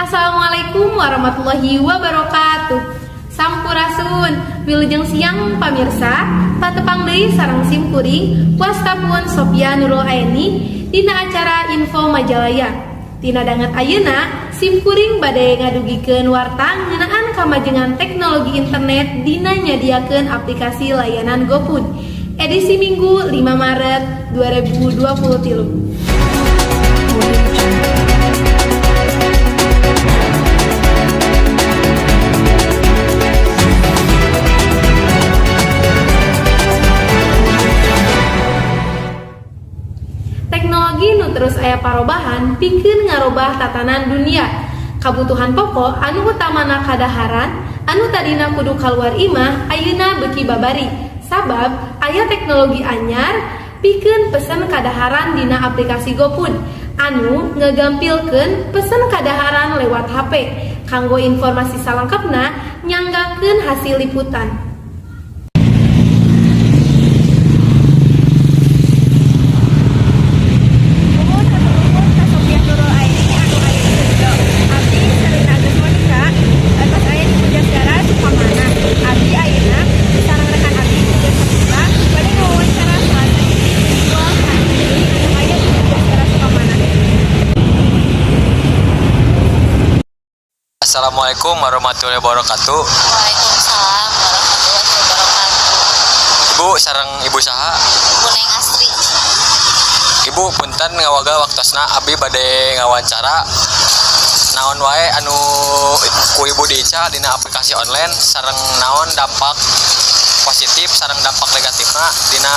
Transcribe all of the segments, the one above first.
Assalamualaikum warahmatullahi wabarakatuh. Sampurasun, wilujeng siang pamirsa, patepang deui sareng sim kuring, wastapun Sophia Nurul Aini dina acara Info Majalaya. Tina danget ayeuna, sim kuring bade ngadugikeun warta ngeunaan kamajengan teknologi internet dina nyadiakeun aplikasi layanan GoFood. Edisi Minggu 5 Maret 2023. Teknologi nu terus aya parobahan pikeun ngarobah tatanan dunia. Kabutuhan pokok anu utamana kadaharan anu tadina kudu kaluar imah ayeuna beuki babari. Sabab aya teknologi anyar pikeun pesen kadaharan dina aplikasi GoFood anu ngagampilkeun pesen kadaharan lewat HP. Kanggo informasi salengkapna nyanggakeun hasil liputan. Assalamualaikum warahmatullahi wabarakatuh. Waalaikumsalam warahmatullahi wabarakatuh. Ibu sareng ibu saha? Ibu Neng Astri. Ibu punten ngawaga waktosna abi bade ngawawancara naon wae anu ku ibu diica dina aplikasi online sareng naon dampak positif sareng dampak negatifna dina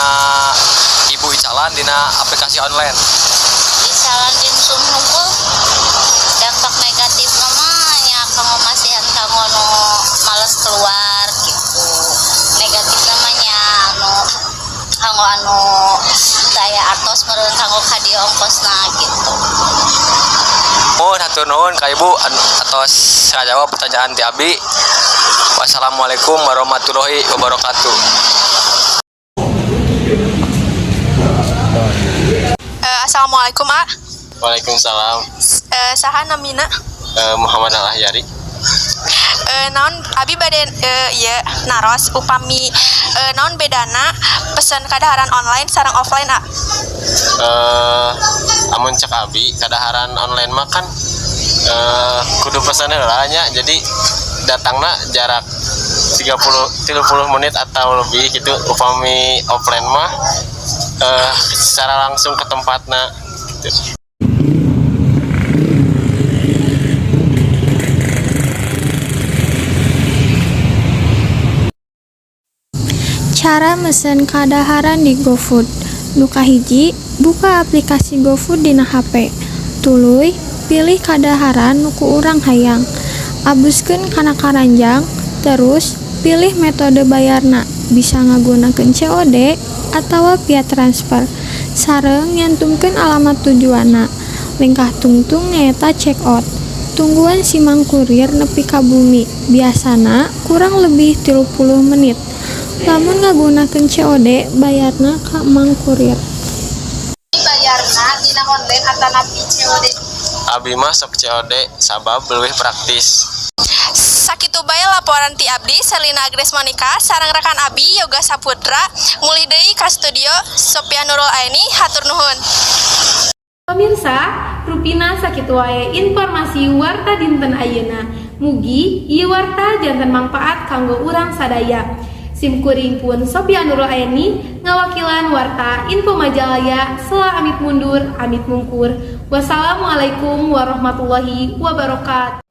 ibu icalan dina aplikasi online. Isalan dimsum hungkul dampak negatif mah nya kanggo masihan kanggo nu males keluar gitu. Negatif namanya anu daya atos meureun kanggo ka dieu ongkosna gitu. Mohon hatur nuhun ka ibu atos ngajawab pertanyaan ti abi. Wassalamualaikum warahmatullahi wabarakatuh. Assalamualaikum, A. Waalaikumsalam. Saha namina? Muhammad Al-Ahyari. Naon abi bade ieu naros upami naon bedana pesen kadaharan online sareng offline, A? Amun cek abi kadaharan online mah kan kudu pesen heula nya, jadi datangna jarak 30 menit atau lebih gitu. Upami offline mah secara langsung ke tempatna gitu. Cara mesen kadaharan di GoFood. Nu kahiji, buka aplikasi GoFood dina HP. Tuluy, pilih kadaharan nu ku urang hayang. Abuskeun kana karanjang, terus pilih metode bayarna. Bisa ngagunakeun COD atawa via transfer. Sareng nyantumkeun alamat tujuanna. Lengkah tungtung nyaeta check out. Tungguan si mang kurir nepi ka bumi. Biasana kurang lebih 30 menit. Lamun ngagunakeun COD, bayarna ka mang kurir. Bayarna dina online atanapi COD. Abi mah sok COD sabab leuwih praktis. Sakitu bae laporan ti abdi Selina Agnes Monica sareng rekan abi Yoga Saputra. Mulih deui ka studio Sophia Nurul Aini, hatur nuhun. Pemirsa, rupina sakitu wae informasi warta dinten ayeuna. Mugi ieu warta janten mangpaat kanggo urang sadaya. Sim kuring pun Sophia Nurul Aini ngawakilan warta Info Majalaya. Sela amit mundur, amit mungkur. Wassalamualaikum warahmatullahi wabarakatuh.